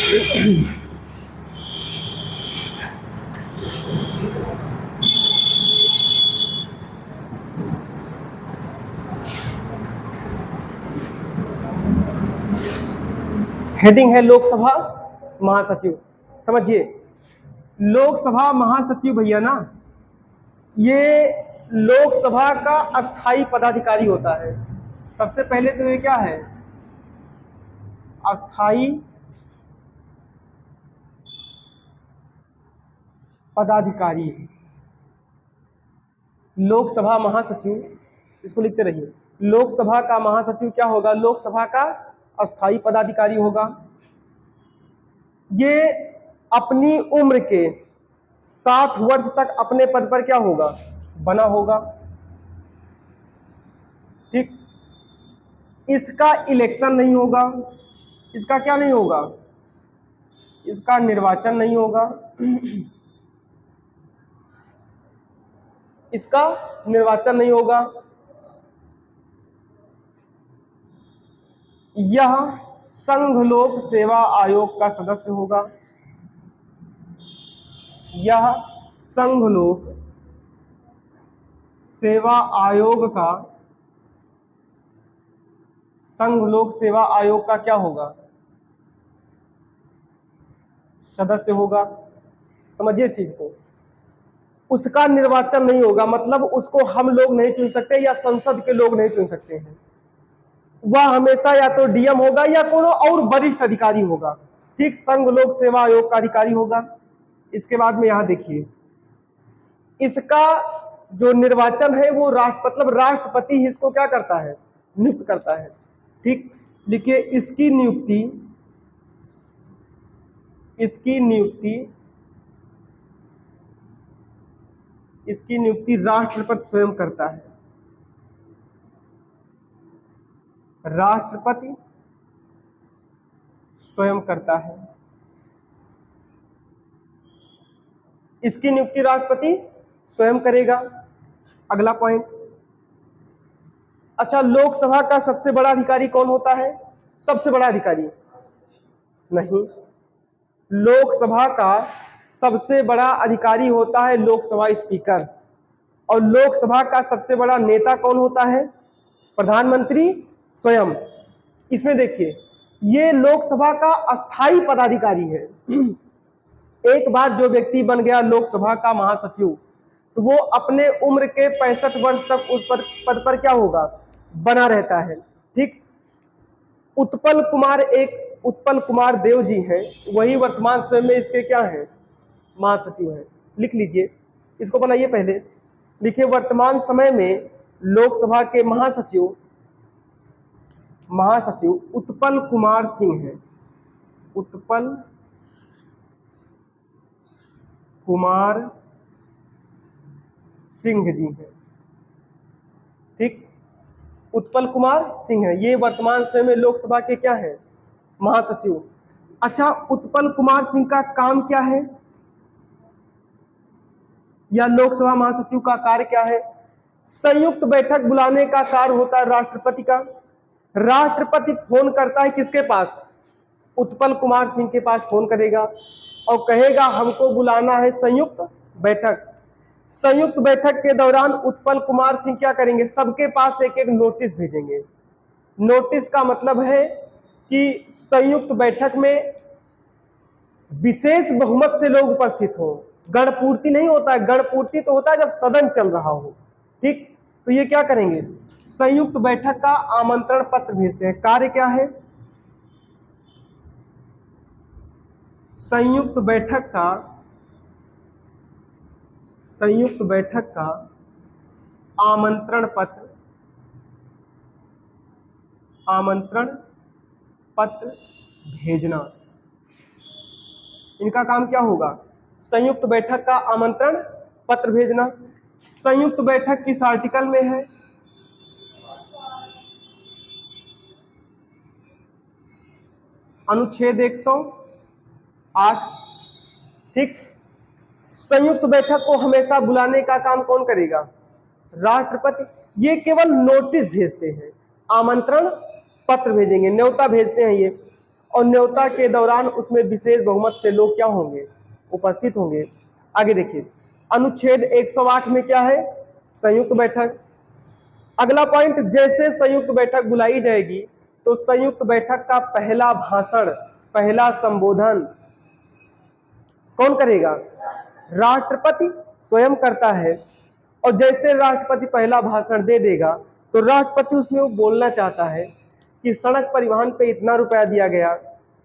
Heading है लोकसभा महासचिव। समझिए, लोकसभा महासचिव भैया ना, ये लोकसभा का अस्थाई पदाधिकारी होता है। सबसे पहले तो ये क्या है, अस्थाई पदाधिकारी। लोकसभा महासचिव, इसको लिखते रहिए, लोकसभा का महासचिव क्या होगा, लोकसभा का अस्थाई पदाधिकारी होगा। ये अपनी उम्र के 60 वर्ष तक अपने पद पर क्या होगा, बना होगा। ठीक, इसका इलेक्शन नहीं होगा, इसका क्या नहीं होगा, इसका निर्वाचन नहीं होगा, इसका निर्वाचन नहीं होगा। यह संघ लोक सेवा आयोग का सदस्य होगा। यह संघ लोक सेवा आयोग का, संघ लोक सेवा आयोग का क्या होगा, सदस्य होगा। समझिए इस चीज को। उसका निर्वाचन नहीं होगा, मतलब उसको हम लोग नहीं चुन सकते या संसद के लोग नहीं चुन सकते हैं। वह हमेशा या तो डीएम होगा या कोनो और वरिष्ठ अधिकारी होगा। ठीक, संघ लोक सेवा आयोग का अधिकारी होगा। इसके बाद में यहां देखिए, इसका जो निर्वाचन है वो मतलब राष्ट्रपति ही इसको क्या करता है, नियुक्त करता है। ठीक, लिखिए, इसकी नियुक्ति राष्ट्रपति स्वयं करता है। राष्ट्रपति स्वयं करता है, इसकी नियुक्ति राष्ट्रपति स्वयं करेगा। अगला पॉइंट, अच्छा, लोकसभा का सबसे बड़ा अधिकारी कौन होता है, सबसे बड़ा अधिकारी नहीं, लोकसभा का सबसे बड़ा अधिकारी होता है लोकसभा स्पीकर। और लोकसभा का सबसे बड़ा नेता कौन होता है, प्रधानमंत्री स्वयं। इसमें देखिए, ये लोकसभा का अस्थाई पदाधिकारी है। एक बार जो व्यक्ति बन गया लोकसभा का महासचिव, तो वो अपने उम्र के 65 वर्ष तक उस पद पर क्या होगा, बना रहता है। ठीक, उत्पल कुमार देव जी हैं, वही वर्तमान समय में इसके क्या हैं, महासचिव हैं। लिख लीजिए, इसको बनाइए पहले। लिखिए, वर्तमान समय में लोकसभा के महासचिव उत्पल कुमार सिंह हैं। उत्पल कुमार सिंह जी हैं। ठीक, उत्पल कुमार सिंह है, ये वर्तमान समय में लोकसभा के क्या है, महासचिव। अच्छा, उत्पल कुमार सिंह का काम क्या है, या लोकसभा महासचिव का कार्य क्या है, संयुक्त बैठक बुलाने का कार्य होता है राष्ट्रपति का। राष्ट्रपति फोन करता है किसके पास, उत्पल कुमार सिंह के पास फोन करेगा और कहेगा हमको बुलाना है संयुक्त बैठक। संयुक्त बैठक के दौरान उत्पल कुमार सिंह क्या करेंगे, सबके पास एक एक नोटिस भेजेंगे। नोटिस का मतलब है कि संयुक्त बैठक में विशेष बहुमत से लोग उपस्थित हो, गणपूर्ति नहीं होता है, गणपूर्ति तो होता है जब सदन चल रहा हो। ठीक, तो ये क्या करेंगे, संयुक्त बैठक का आमंत्रण पत्र भेजते हैं। कार्य क्या है, संयुक्त बैठक का आमंत्रण पत्र भेजना। इनका काम क्या होगा, संयुक्त बैठक का आमंत्रण पत्र भेजना। संयुक्त बैठक किस आर्टिकल में है, अनुच्छेद 108। ठीक, संयुक्त बैठक को हमेशा बुलाने का काम कौन करेगा, राष्ट्रपति। ये केवल नोटिस भेजते हैं, आमंत्रण पत्र भेजेंगे, न्योता भेजते हैं ये। और न्योता के दौरान उसमें विशेष बहुमत से लोग क्या होंगे, उपस्थित होंगे। आगे देखिए, अनुच्छेद 108 में क्या है, संयुक्त बैठक। अगला पॉइंट, जैसे संयुक्त बैठक बुलाई जाएगी तो संयुक्त बैठक का पहला भाषण, पहला संबोधन कौन करेगा, राष्ट्रपति स्वयं करता है। और जैसे राष्ट्रपति पहला भाषण दे देगा तो राष्ट्रपति उसमें वो बोलना चाहता है कि सड़क परिवहन पे इतना रुपया दिया गया,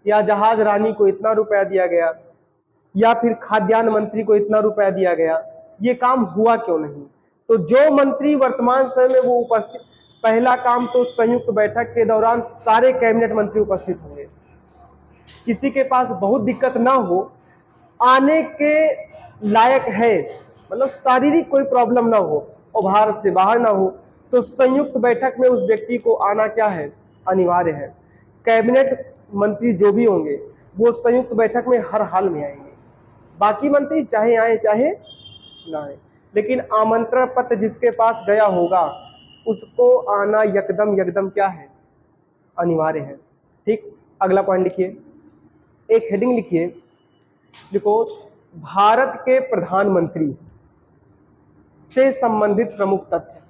या जहाज रानी को इतना रुपया दिया गया, या फिर खाद्यान्न मंत्री को इतना रुपया दिया गया, ये काम हुआ क्यों नहीं। तो जो मंत्री वर्तमान समय में वो उपस्थित, पहला काम तो संयुक्त बैठक के दौरान सारे कैबिनेट मंत्री उपस्थित होंगे। किसी के पास बहुत दिक्कत ना हो, आने के लायक है, मतलब शारीरिक कोई प्रॉब्लम ना हो और भारत से बाहर ना हो, तो संयुक्त बैठक में उस व्यक्ति को आना क्या है, अनिवार्य है। कैबिनेट मंत्री जो भी होंगे वो संयुक्त बैठक में हर हाल में आएंगे, बाकी मंत्री चाहे आए चाहे ना आए, लेकिन आमंत्रण पत्र जिसके पास गया होगा उसको आना यकदम यकदम क्या है, अनिवार्य है। ठीक, अगला पॉइंट लिखिए, एक हेडिंग लिखिए, देखो, भारत के प्रधानमंत्री से संबंधित प्रमुख तथ्य।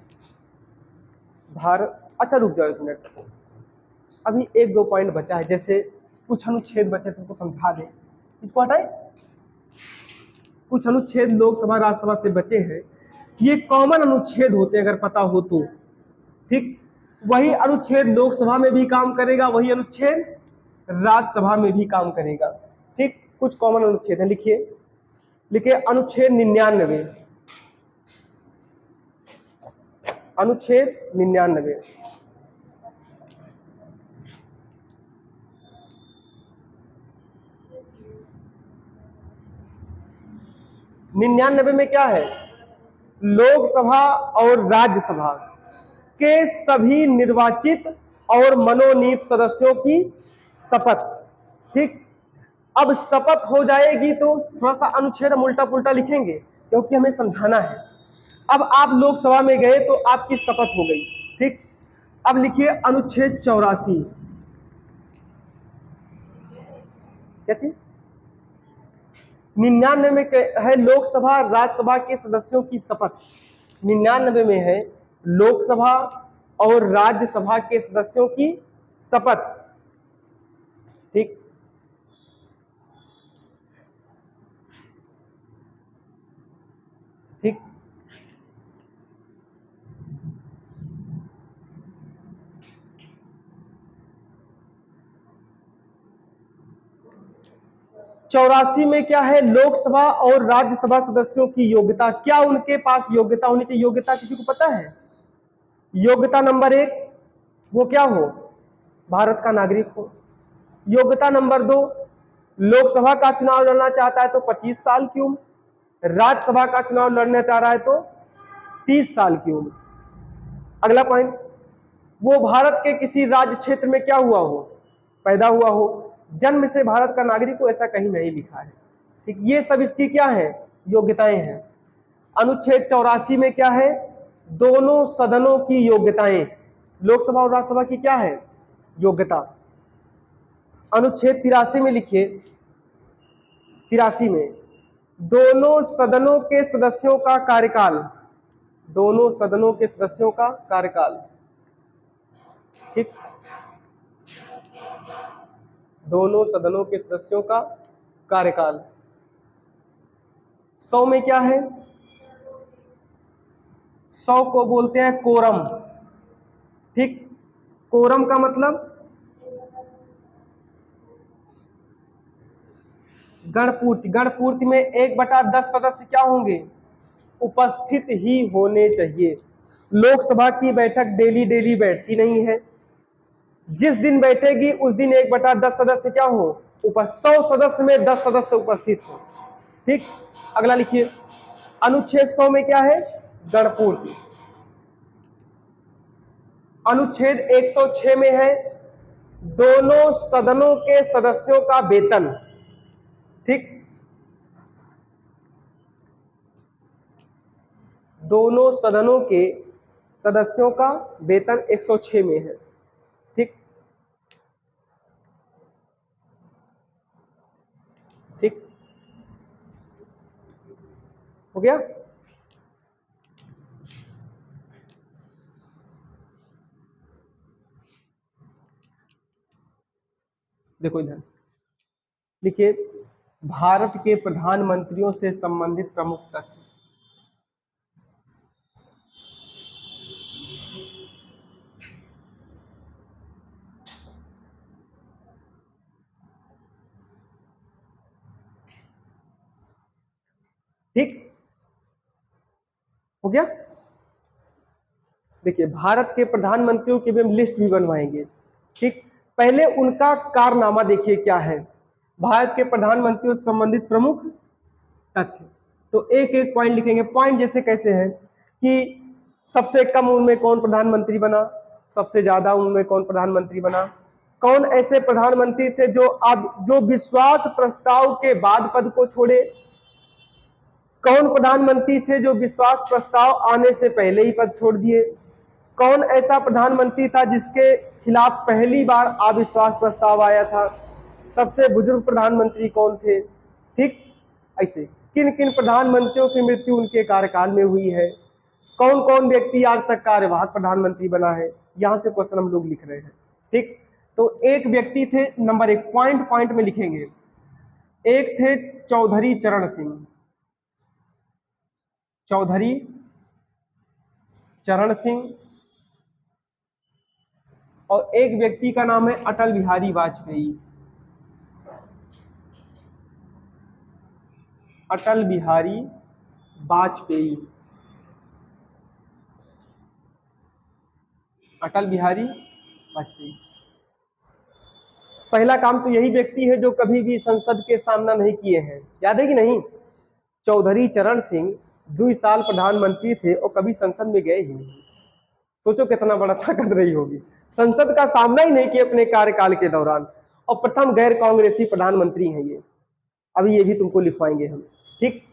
भारत, अच्छा रुक जाओ एक मिनट, अभी एक दो पॉइंट बचा है, जैसे कुछ अनुच्छेद बचे तुमको समझा दें, इसको हटाए। कुछ अनुच्छेद लोकसभा राज्यसभा से बचे हैं, ये कॉमन अनुच्छेद होते हैं अगर पता हो तो। ठीक, वही अनुच्छेद लोकसभा में भी काम करेगा, वही अनुच्छेद राज्यसभा में भी काम करेगा। ठीक, कुछ कॉमन अनुच्छेद है, लिखिए, लिखिए अनुच्छेद 99, अनुच्छेद 99। 99 में क्या है, लोकसभा और राज्यसभा के सभी निर्वाचित और मनोनीत सदस्यों की शपथ। ठीक, अब शपथ हो जाएगी तो थोड़ा सा अनुच्छेद हम उल्टा पुल्टा लिखेंगे क्योंकि हमें समझाना है। अब आप लोकसभा में गए तो आपकी शपथ हो गई। ठीक, अब लिखिए अनुच्छेद 84। क्या चीज, 99 में है लोकसभा राज्यसभा के सदस्यों की शपथ, 99 में है लोकसभा और राज्यसभा के सदस्यों की शपथ। ठीक, ठीक, चौरासी में क्या है, लोकसभा और राज्यसभा सदस्यों की योग्यता, क्या उनके पास योग्यता होनी चाहिए, योग्यता किसी को पता है। योग्यता नंबर 1, वो क्या हो, भारत का नागरिक हो। योग्यता नंबर 2, लोकसभा का चुनाव लड़ना चाहता है तो 25 साल की उम्र, राज्यसभा का चुनाव लड़ना चाह रहा है तो 30 साल की उम्र। अगला पॉइंट, वो भारत के किसी राज्य क्षेत्र में क्या हुआ हो, पैदा हुआ हो, जन्म से भारत का नागरिक हो, ऐसा कहीं नहीं लिखा है। ठीक, ये सब इसकी क्या है, योग्यताएं हैं। अनुच्छेद 84 में क्या है, दोनों सदनों की योग्यताएं, लोकसभा और राज्यसभा की क्या है, योग्यता। अनुच्छेद 83 में लिखिए, 83 में दोनों सदनों के सदस्यों का कार्यकाल, दोनों सदनों के सदस्यों का कार्यकाल। ठीक, दोनों सदनों के सदस्यों का कार्यकाल। 100 में क्या है, 100 को बोलते हैं कोरम। ठीक, कोरम का मतलब गणपूर्ति। गणपूर्ति में 1/10 सदस्य क्या होंगे, उपस्थित ही होने चाहिए। लोकसभा की बैठक डेली डेली बैठती नहीं है, जिस दिन बैठेगी उस दिन 1/10 सदस्य क्या हो, 100 सदस्य में 10 सदस्य उपस्थित हो। ठीक, अगला लिखिए, अनुच्छेद 100 में क्या है, गणपूर्ति। अनुच्छेद 106 में है दोनों सदनों के सदस्यों का वेतन। ठीक, दोनों सदनों के सदस्यों का वेतन 106 में है। ठीक, हो गया। देखो इधर लिखिए, भारत के प्रधानमंत्रियों से संबंधित प्रमुख तथ्य। ठीक हो गया। देखिए, भारत के प्रधानमंत्रियों की भी हम लिस्ट भी बनवाएंगे। ठीक, पहले उनका कारनामा देखिए क्या है। भारत के प्रधानमंत्रियों से संबंधित प्रमुख तथ्य, तो एक एक पॉइंट लिखेंगे। पॉइंट जैसे कैसे है कि सबसे कम उम्र में कौन प्रधानमंत्री बना, सबसे ज्यादा उम्र में कौन प्रधानमंत्री बना, कौन ऐसे प्रधानमंत्री थे जो विश्वास प्रस्ताव के बाद पद को छोड़े, कौन प्रधानमंत्री थे जो विश्वास प्रस्ताव आने से पहले ही पद छोड़ दिए, कौन ऐसा प्रधानमंत्री था जिसके खिलाफ पहली बार अविश्वास प्रस्ताव आया था, सबसे बुजुर्ग प्रधानमंत्री कौन थे। ठीक, ऐसे किन किन प्रधानमंत्रियों की मृत्यु उनके कार्यकाल में हुई है, कौन कौन व्यक्ति आज तक कार्यवाहक प्रधानमंत्री बना है, यहां से क्वेश्चन हम लोग लिख रहे हैं। ठीक, तो एक व्यक्ति थे, नंबर एक, पॉइंट पॉइंट में लिखेंगे। एक थे चौधरी चरण सिंह, चौधरी चरण सिंह, और एक व्यक्ति का नाम है अटल बिहारी वाजपेयी। अटल बिहारी वाजपेयी, अटल बिहारी वाजपेयी। पहला काम तो यही व्यक्ति है जो कभी भी संसद के सामना नहीं किए हैं, याद है कि नहीं। चौधरी चरण सिंह 2 साल प्रधानमंत्री थे और कभी संसद में गए ही नहीं। सोचो कितना बड़ा ताकत रही होगी, संसद का सामना ही नहीं किया अपने कार्यकाल के दौरान, और प्रथम गैर कांग्रेसी प्रधानमंत्री हैं ये। अभी ये भी तुमको लिखवाएंगे हम। ठीक,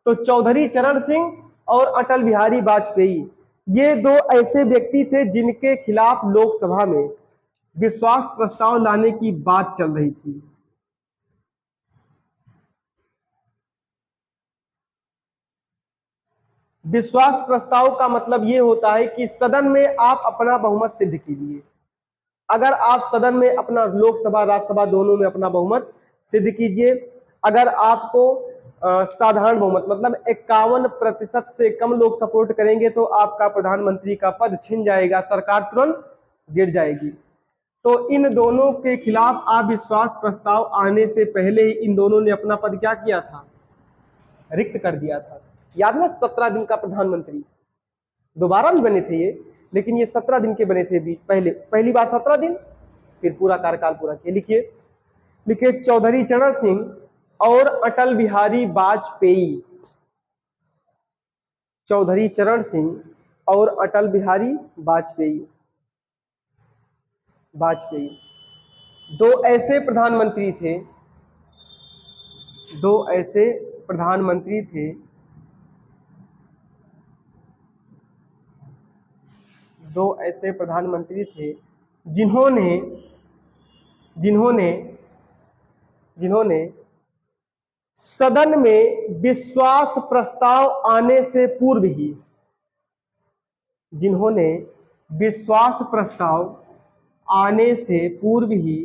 तो चौधरी चरण सिंह और अटल बिहारी वाजपेयी, ये दो ऐसे व्यक्ति थे जिनके खिलाफ लोकसभा में विश्वास प्रस्ताव लाने की बात चल रही थी। विश्वास प्रस्ताव का मतलब यह होता है कि सदन में आप अपना बहुमत सिद्ध कीजिए। अगर आप सदन में अपना, लोकसभा राज्यसभा दोनों में अपना बहुमत सिद्ध कीजिए, अगर आपको साधारण बहुमत मतलब 51% से कम लोग सपोर्ट करेंगे तो आपका प्रधानमंत्री का पद छिन जाएगा, सरकार तुरंत गिर जाएगी। तो इन दोनों के खिलाफ अविश्वास प्रस्ताव आने से पहले ही इन दोनों ने अपना पद क्या किया था, रिक्त कर दिया था। याद ना, 17 दिन का प्रधानमंत्री, दोबारा भी बने थे ये, लेकिन ये 17 दिन के बने थे भी, पहली बार 17 दिन, फिर पूरा कार्यकाल पूरा किया। लिखिए लिखिए, चौधरी चरण सिंह और अटल बिहारी वाजपेयी, चौधरी चरण सिंह और अटल बिहारी वाजपेयी, दो ऐसे प्रधानमंत्री थे, दो ऐसे प्रधानमंत्री थे दो ऐसे प्रधानमंत्री थे जिन्होंने जिन्होंने जिन्होंने सदन में विश्वास प्रस्ताव आने से पूर्व ही, जिन्होंने विश्वास प्रस्ताव आने से पूर्व ही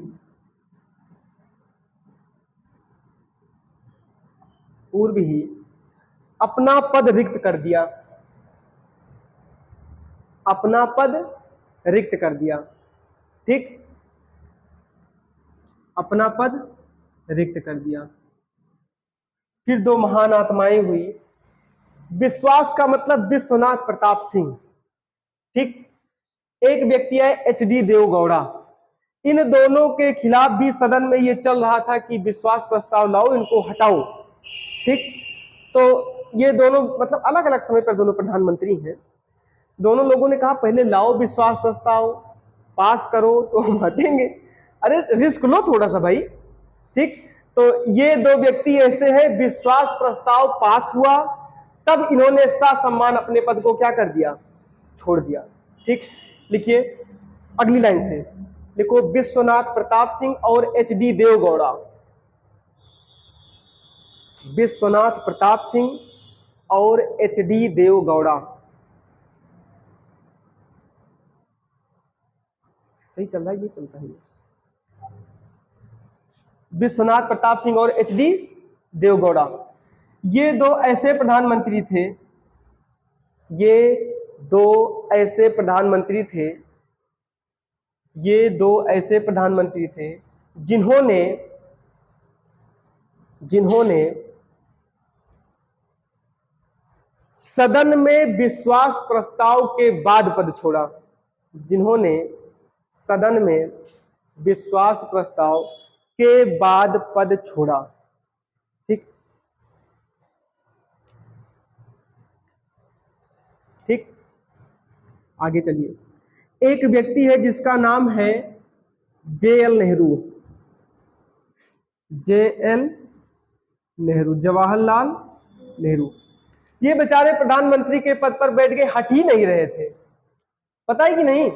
अपना पद रिक्त कर दिया, अपना पद रिक्त कर दिया। ठीक, अपना पद रिक्त कर दिया। फिर दो महान आत्माएं हुई। विश्वास का मतलब विश्वनाथ प्रताप सिंह। ठीक, एक व्यक्ति है HD देवगौड़ा। इन दोनों के खिलाफ भी सदन में यह चल रहा था कि विश्वास प्रस्ताव लाओ, इनको हटाओ। ठीक, तो ये दोनों मतलब अलग अलग समय पर दोनों प्रधानमंत्री हैं। दोनों लोगों ने कहा पहले लाओ विश्वास प्रस्ताव, पास करो तो हम हटेंगे। अरे रिस्क लो थोड़ा सा भाई। ठीक, तो ये दो व्यक्ति ऐसे हैं, विश्वास प्रस्ताव पास हुआ तब इन्होंने ससम्मान अपने पद को क्या कर दिया, छोड़ दिया। ठीक, लिखिए अगली लाइन से, लिखो विश्वनाथ प्रताप सिंह और HD देवगौड़ा। विश्वनाथ प्रताप सिंह और एच.डी. देवगौड़ा। सही चल रहा है, ये चलता है। विश्वनाथ प्रताप सिंह और एच.डी. देवगौड़ा, ये दो ऐसे प्रधानमंत्री थे, ये दो ऐसे प्रधानमंत्री थे, ये दो ऐसे प्रधानमंत्री थे जिन्होंने जिन्होंने सदन में विश्वास प्रस्ताव के बाद पद छोड़ा, जिन्होंने सदन में विश्वास प्रस्ताव के बाद पद छोड़ा। ठीक ठीक, आगे चलिए। एक व्यक्ति है जिसका नाम है जे.एल. नेहरू। जे.एल. नेहरू, जवाहरलाल नेहरू। ये बेचारे प्रधानमंत्री के पद पर बैठ के हट ही नहीं रहे थे, पता है कि नहीं।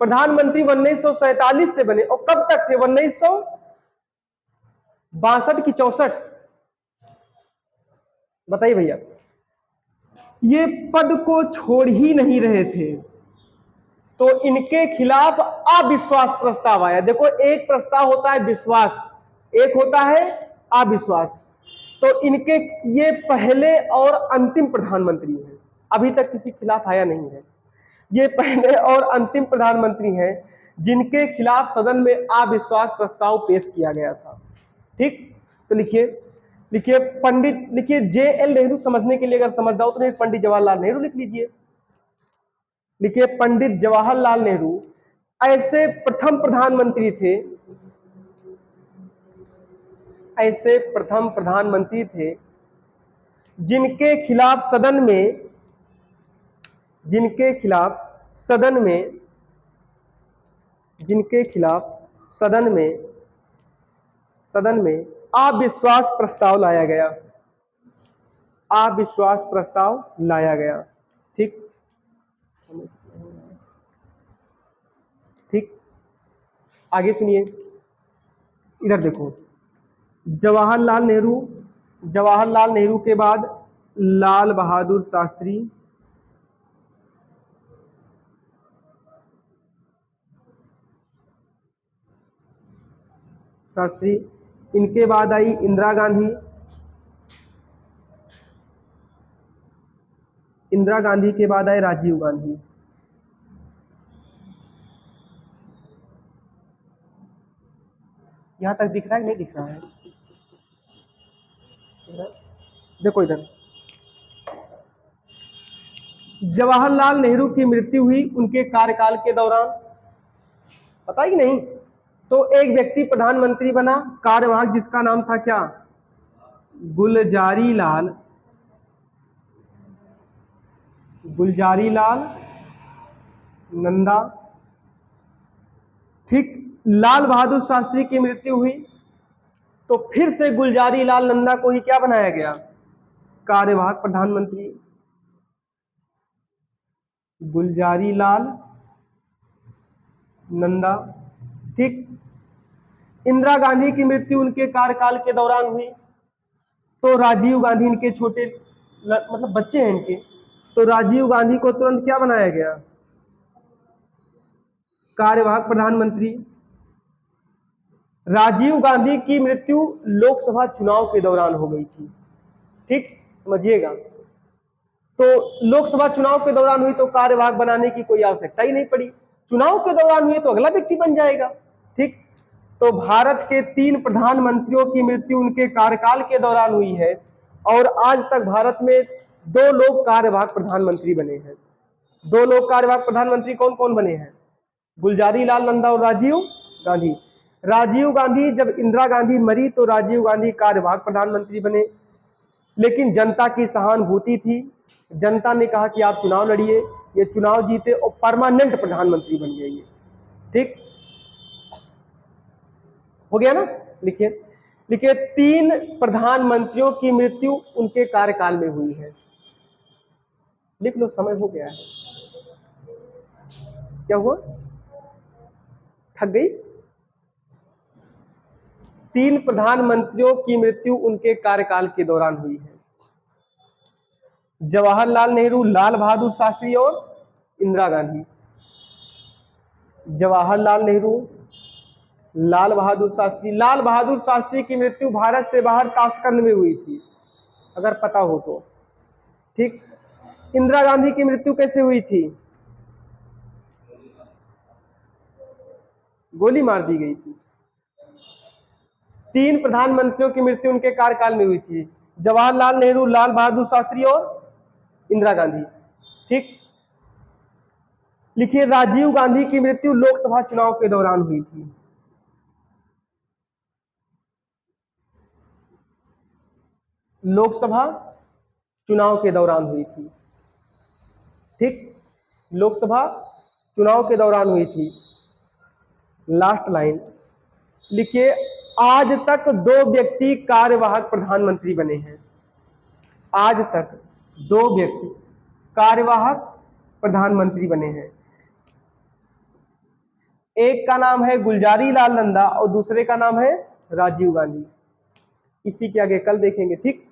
प्रधानमंत्री 1947 से बने, और कब तक थे? 1962 की 64, बताइए भैया। ये पद को छोड़ ही नहीं रहे थे, तो इनके खिलाफ अविश्वास प्रस्ताव आया। देखो, एक प्रस्ताव होता है विश्वास, एक होता है अविश्वास। तो इनके, ये पहले और अंतिम प्रधानमंत्री हैं, अभी तक किसी खिलाफ आया नहीं है। ये पहले और अंतिम प्रधानमंत्री हैं जिनके खिलाफ सदन में अविश्वास प्रस्ताव पेश किया गया था। ठीक, तो लिखिए लिखिए पंडित, लिखिए जे.एल. नेहरू। समझने के लिए अगर समझना हो तो नहीं, पंडित जवाहरलाल नेहरू लिख लीजिए। लिखिए पंडित जवाहरलाल नेहरू ऐसे प्रथम प्रधानमंत्री थे, ऐसे प्रथम प्रधानमंत्री थे जिनके खिलाफ सदन में, जिनके खिलाफ सदन में, जिनके खिलाफ सदन में सदन में अविश्वास प्रस्ताव लाया गया, अविश्वास प्रस्ताव लाया गया। ठीक ठीक, आगे सुनिए, इधर देखो। जवाहरलाल नेहरू, जवाहरलाल नेहरू के बाद लाल बहादुर शास्त्री, शास्त्री, इनके बाद आई इंदिरा गांधी, इंदिरा गांधी के बाद आए राजीव गांधी। यहां तक दिख रहा है, नहीं दिख रहा है? देखो इधर, जवाहरलाल नेहरू की मृत्यु हुई उनके कार्यकाल के दौरान, पता ही नहीं। तो एक व्यक्ति प्रधानमंत्री बना, कार्यवाहक, जिसका नाम था क्या? गुलजारी लाल, गुलजारी लाल नंदा। ठीक, लाल बहादुर शास्त्री की मृत्यु हुई तो फिर से गुलजारी लाल नंदा को ही क्या बनाया गया? कार्यवाहक प्रधानमंत्री। गुलजारी लाल नंदा। ठीक, इंदिरा गांधी की मृत्यु उनके कार्यकाल के दौरान हुई तो राजीव गांधी, इनके छोटे मतलब बच्चे हैं इनके, तो राजीव गांधी को तुरंत क्या बनाया गया? कार्यवाहक प्रधानमंत्री। राजीव गांधी की मृत्यु लोकसभा चुनाव के दौरान हो गई थी। ठीक, समझिएगा। तो लोकसभा चुनाव के दौरान हुई तो कार्यवाहक बनाने की कोई आवश्यकता ही नहीं पड़ी, चुनाव के दौरान हुई तो अगला व्यक्ति बन जाएगा। ठीक, तो भारत के 3 प्रधानमंत्रियों की मृत्यु उनके कार्यकाल के दौरान हुई है, और आज तक भारत में 2 लोग कार्यवाहक प्रधानमंत्री बने हैं। 2 लोग कार्यवाहक प्रधानमंत्री कौन कौन बने हैं? गुलजारी लाल नंदा और राजीव गांधी। राजीव गांधी, जब इंदिरा गांधी मरी तो राजीव गांधी कार्यवाहक प्रधानमंत्री बने, लेकिन जनता की सहानुभूति थी, जनता ने कहा कि आप चुनाव लड़िए, ये चुनाव जीते और परमानेंट प्रधानमंत्री बन गए ये। ठीक, हो गया ना? लिखिए लिखिए 3 प्रधानमंत्रियों की मृत्यु उनके कार्यकाल में हुई है। लिख लो, समय हो गया है। क्या हुआ? थक गई? 3 प्रधानमंत्रियों की मृत्यु उनके कार्यकाल के दौरान हुई है। जवाहरलाल नेहरू, लाल बहादुर शास्त्री और इंदिरा गांधी। जवाहरलाल नेहरू, लाल बहादुर शास्त्री। लाल बहादुर शास्त्री की मृत्यु भारत से बाहर ताशकंद में हुई थी, अगर पता हो तो। ठीक। इंदिरा गांधी की मृत्यु कैसे हुई थी? गोली मार दी गई थी। 3 प्रधानमंत्रियों की मृत्यु उनके कार्यकाल में हुई थी, जवाहरलाल नेहरू, लाल बहादुर शास्त्री और इंदिरा गांधी। ठीक। लिखिए, राजीव गांधी की मृत्यु लोकसभा चुनाव के दौरान हुई थी। लोकसभा चुनाव के दौरान हुई थी। ठीक। लोकसभा चुनाव के दौरान हुई थी। लास्ट लाइन लिखिए, आज तक 2 व्यक्ति कार्यवाहक प्रधानमंत्री बने हैं। आज तक 2 व्यक्ति कार्यवाहक प्रधानमंत्री बने हैं। एक का नाम है गुलजारी लाल नंदा और दूसरे का नाम है राजीव गांधी। इसी के आगे कल देखेंगे। ठीक।